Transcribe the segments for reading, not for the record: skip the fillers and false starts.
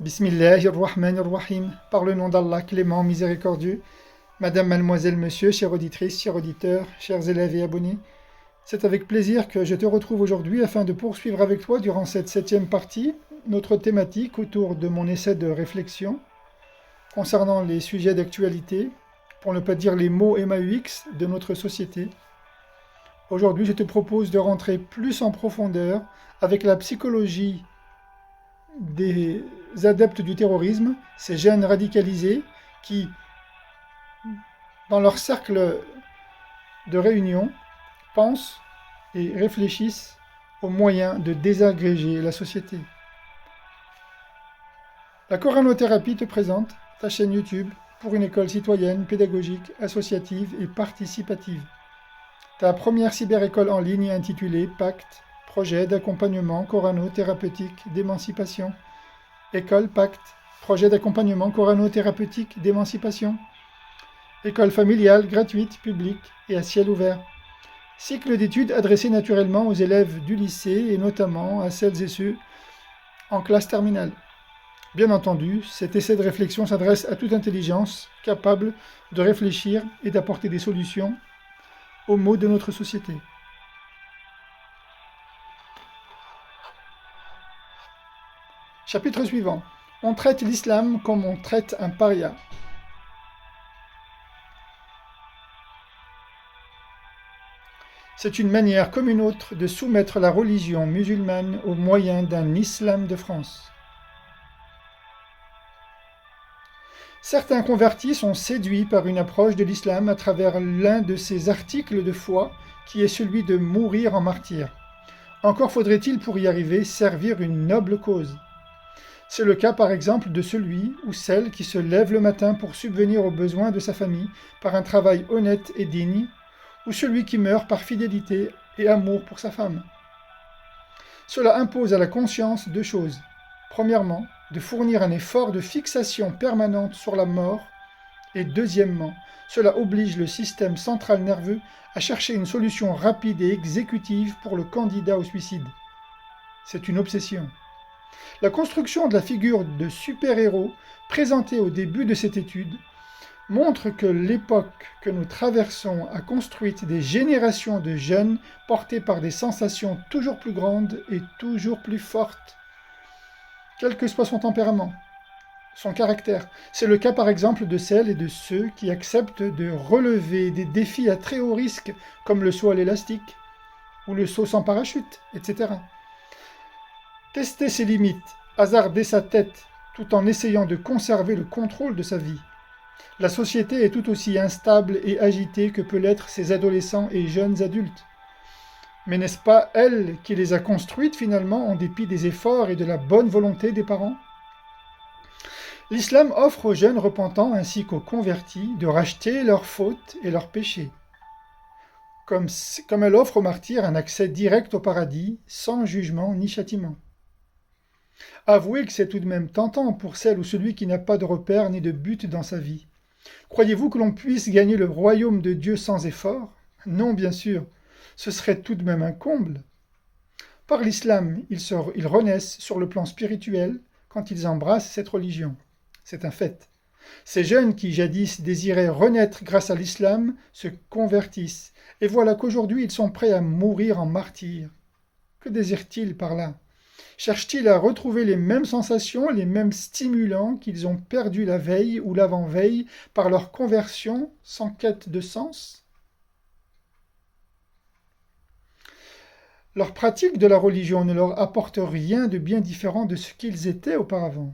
Bismillahirrahmanirrahim. Par le nom d'Allah, clément, miséricordieux. Madame, mademoiselle, monsieur, chère auditrice, chers auditeurs, chers élèves et abonnés, c'est avec plaisir que je te retrouve aujourd'hui afin de poursuivre avec toi durant cette 7e partie notre thématique autour de mon essai de réflexion concernant les sujets d'actualité, pour ne pas dire les mots MAUX de notre société. Aujourd'hui, je te propose de rentrer plus en profondeur avec la psychologie des adeptes du terrorisme, ces jeunes radicalisés qui, dans leur cercle de réunion, pensent et réfléchissent aux moyens de désagréger la société. La coranothérapie te présente ta chaîne YouTube pour une école citoyenne, pédagogique, associative et participative. Ta première cyberécole en ligne intitulée Pacte, projet d'accompagnement corano-thérapeutique d'émancipation. École Pacte, projet d'accompagnement corano-thérapeutique d'émancipation. École familiale, gratuite, publique et à ciel ouvert. Cycle d'études adressé naturellement aux élèves du lycée et notamment à celles et ceux en classe terminale. Bien entendu, cet essai de réflexion s'adresse à toute intelligence capable de réfléchir et d'apporter des solutions aux maux de notre société. Chapitre suivant. On traite l'islam comme on traite un paria. C'est une manière comme une autre de soumettre la religion musulmane aux moyens d'un islam de France. Certains convertis sont séduits par une approche de l'islam à travers l'un de ses articles de foi, qui est celui de mourir en martyr. Encore faudrait-il pour y arriver servir une noble cause. C'est le cas par exemple de celui ou celle qui se lève le matin pour subvenir aux besoins de sa famille par un travail honnête et digne, ou celui qui meurt par fidélité et amour pour sa femme. Cela impose à la conscience deux choses. Premièrement, de fournir un effort de fixation permanente sur la mort, et deuxièmement, cela oblige le système central nerveux à chercher une solution rapide et exécutive pour le candidat au suicide. C'est une obsession. La construction de la figure de super-héros présentée au début de cette étude montre que l'époque que nous traversons a construit des générations de jeunes portés par des sensations toujours plus grandes et toujours plus fortes, quel que soit son tempérament, son caractère. C'est le cas par exemple de celles et de ceux qui acceptent de relever des défis à très haut risque, comme le saut à l'élastique, ou le saut sans parachute, etc. Tester ses limites, hasarder sa tête, tout en essayant de conserver le contrôle de sa vie. La société est tout aussi instable et agitée que peut l'être ses adolescents et jeunes adultes. Mais n'est-ce pas elle qui les a construites finalement en dépit des efforts et de la bonne volonté des parents? L'islam offre aux jeunes repentants ainsi qu'aux convertis de racheter leurs fautes et leurs péchés. Comme elle offre aux martyrs un accès direct au paradis, sans jugement ni châtiment. Avouez que c'est tout de même tentant pour celle ou celui qui n'a pas de repère ni de but dans sa vie. Croyez-vous que l'on puisse gagner le royaume de Dieu sans effort? Non, bien sûr. Ce serait tout de même un comble. Par l'islam, ils renaissent sur le plan spirituel quand ils embrassent cette religion. C'est un fait. Ces jeunes qui jadis désiraient renaître grâce à l'islam se convertissent, et voilà qu'aujourd'hui ils sont prêts à mourir en martyrs. Que désirent-ils par là? Cherchent-ils à retrouver les mêmes sensations, les mêmes stimulants qu'ils ont perdus la veille ou l'avant-veille par leur conversion sans quête de sens? Leur pratique de la religion ne leur apporte rien de bien différent de ce qu'ils étaient auparavant.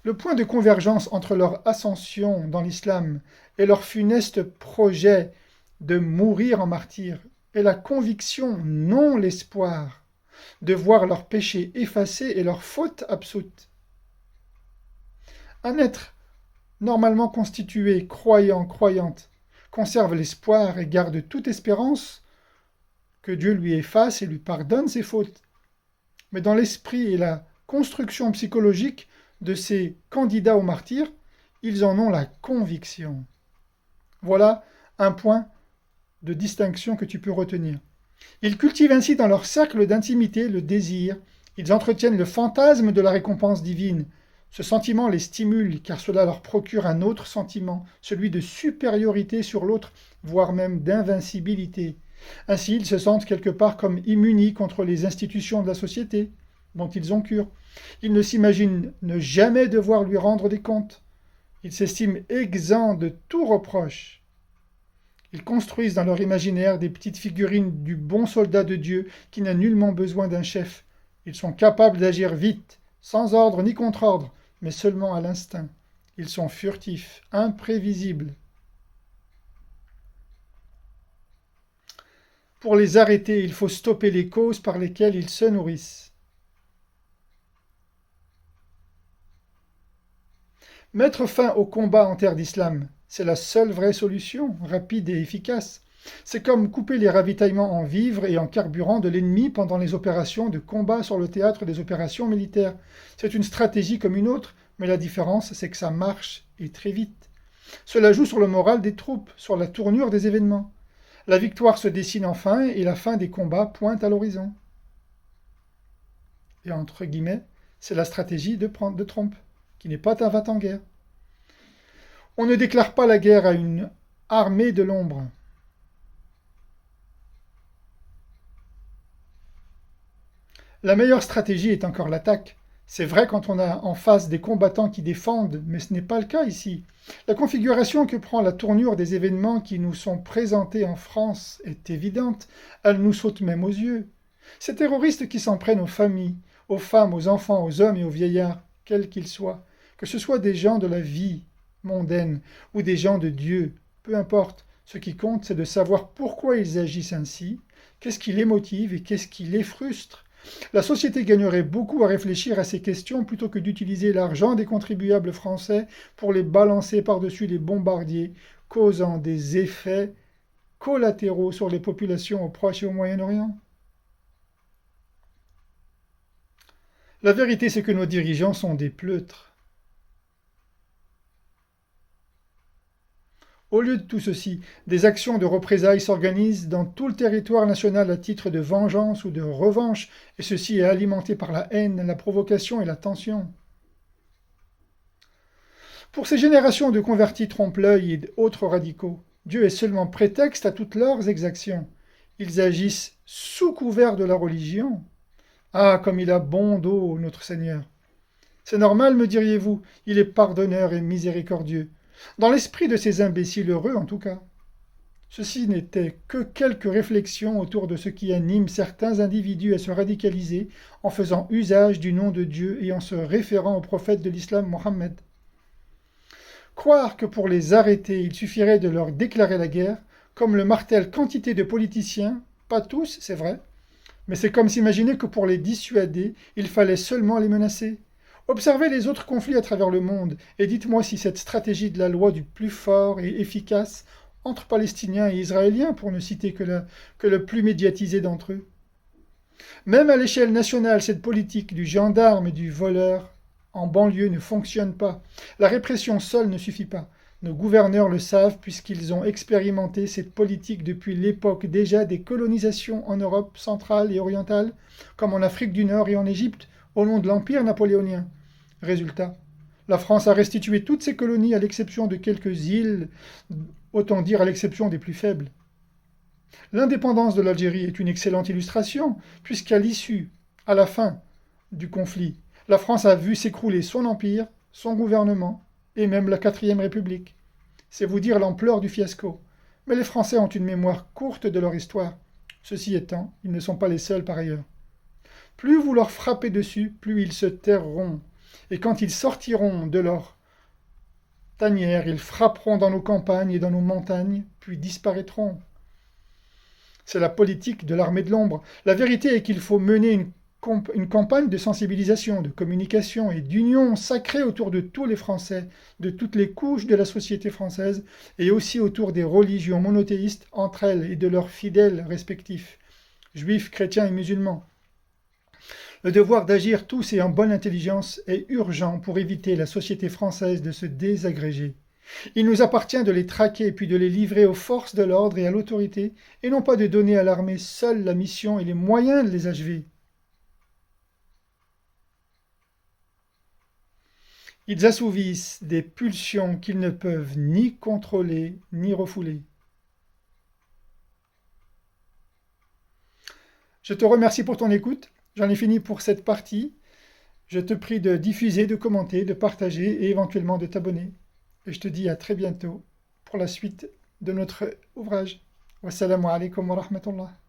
Le point de convergence entre leur ascension dans l'islam et leur funeste projet de mourir en martyr est la conviction, non l'espoir, de voir leurs péchés effacés et leurs fautes absoutes. Un être normalement constitué, croyant, croyante, conserve l'espoir et garde toute espérance que Dieu lui efface et lui pardonne ses fautes. Mais dans l'esprit et la construction psychologique de ces candidats au martyr, ils en ont la conviction. Voilà un point de distinction que tu peux retenir. Ils cultivent ainsi dans leur cercle d'intimité le désir Ils entretiennent le fantasme de la récompense divine. Ce sentiment les stimule car cela leur procure un autre sentiment, celui de supériorité sur l'autre, voire même d'invincibilité. Ainsi, ils se sentent quelque part comme immunis contre les institutions de la société, dont ils ont cure. Ils ne s'imaginent ne jamais devoir lui rendre des comptes. Ils s'estiment exempts de tout reproche. Ils construisent dans leur imaginaire des petites figurines du bon soldat de Dieu qui n'a nullement besoin d'un chef. Ils sont capables d'agir vite, sans ordre ni contre-ordre, mais seulement à l'instinct. Ils sont furtifs, imprévisibles. Pour les arrêter, il faut stopper les causes par lesquelles ils se nourrissent. Mettre fin au combat en terre d'islam, c'est la seule vraie solution, rapide et efficace. C'est comme couper les ravitaillements en vivres et en carburant de l'ennemi pendant les opérations de combat sur le théâtre des opérations militaires. C'est une stratégie comme une autre, mais la différence, c'est que ça marche et très vite. Cela joue sur le moral des troupes, sur la tournure des événements. La victoire se dessine enfin et la fin des combats pointe à l'horizon. Et entre guillemets, c'est la stratégie de Trump, qui n'est pas un va-t-en-guerre. On ne déclare pas la guerre à une armée de l'ombre. La meilleure stratégie est encore l'attaque. C'est vrai quand on a en face des combattants qui défendent, mais ce n'est pas le cas ici. La configuration que prend la tournure des événements qui nous sont présentés en France est évidente, elle nous saute même aux yeux. Ces terroristes qui s'en prennent aux familles, aux femmes, aux enfants, aux hommes et aux vieillards, quels qu'ils soient, que ce soit des gens de la vie mondaine ou des gens de Dieu, peu importe, ce qui compte c'est de savoir pourquoi ils agissent ainsi, qu'est-ce qui les motive et qu'est-ce qui les frustre. La société gagnerait beaucoup à réfléchir à ces questions plutôt que d'utiliser l'argent des contribuables français pour les balancer par-dessus les bombardiers, causant des effets collatéraux sur les populations au Proche et au Moyen-Orient. La vérité, c'est que nos dirigeants sont des pleutres. Au lieu de tout ceci, des actions de représailles s'organisent dans tout le territoire national à titre de vengeance ou de revanche, et ceci est alimenté par la haine, la provocation et la tension. Pour ces générations de convertis trompe-l'œil et autres radicaux, Dieu est seulement prétexte à toutes leurs exactions. Ils agissent sous couvert de la religion. Ah, comme il a bon dos, notre Seigneur. C'est normal, me diriez-vous, il est pardonneur et miséricordieux. Dans l'esprit de ces imbéciles heureux, en tout cas. Ceci n'était que quelques réflexions autour de ce qui anime certains individus à se radicaliser en faisant usage du nom de Dieu et en se référant au prophète de l'islam Mohammed. Croire que pour les arrêter, il suffirait de leur déclarer la guerre, comme le martèlent quantité de politiciens, pas tous, c'est vrai, mais c'est comme s'imaginer que pour les dissuader, il fallait seulement les menacer. Observez les autres conflits à travers le monde et dites-moi si cette stratégie de la loi du plus fort est efficace entre Palestiniens et Israéliens, pour ne citer que le plus médiatisé d'entre eux. Même à l'échelle nationale, cette politique du gendarme et du voleur en banlieue ne fonctionne pas. La répression seule ne suffit pas. Nos gouverneurs le savent puisqu'ils ont expérimenté cette politique depuis l'époque déjà des colonisations en Europe centrale et orientale, comme en Afrique du Nord et en Égypte, au long de l'Empire napoléonien. Résultat, la France a restitué toutes ses colonies à l'exception de quelques îles, autant dire à l'exception des plus faibles. L'indépendance de l'Algérie est une excellente illustration, puisqu'à l'issue, à la fin du conflit, la France a vu s'écrouler son empire, son gouvernement, et même la 4e République. C'est vous dire l'ampleur du fiasco. Mais les Français ont une mémoire courte de leur histoire. Ceci étant, ils ne sont pas les seuls par ailleurs. Plus vous leur frappez dessus, plus ils se tairont. Et quand ils sortiront de leur tanière, ils frapperont dans nos campagnes et dans nos montagnes, puis disparaîtront. C'est la politique de l'armée de l'ombre. La vérité est qu'il faut mener une campagne de sensibilisation, de communication et d'union sacrée autour de tous les Français, de toutes les couches de la société française, et aussi autour des religions monothéistes entre elles et de leurs fidèles respectifs, juifs, chrétiens et musulmans. Le devoir d'agir tous et en bonne intelligence est urgent pour éviter la société française de se désagréger. Il nous appartient de les traquer puis de les livrer aux forces de l'ordre et à l'autorité, et non pas de donner à l'armée seule la mission et les moyens de les achever. Ils assouvissent des pulsions qu'ils ne peuvent ni contrôler ni refouler. Je te remercie pour ton écoute. J'en ai fini pour cette partie. Je te prie de diffuser, de commenter, de partager et éventuellement de t'abonner. Et je te dis à très bientôt pour la suite de notre ouvrage. Wassalamu alaikum wa rahmatullah.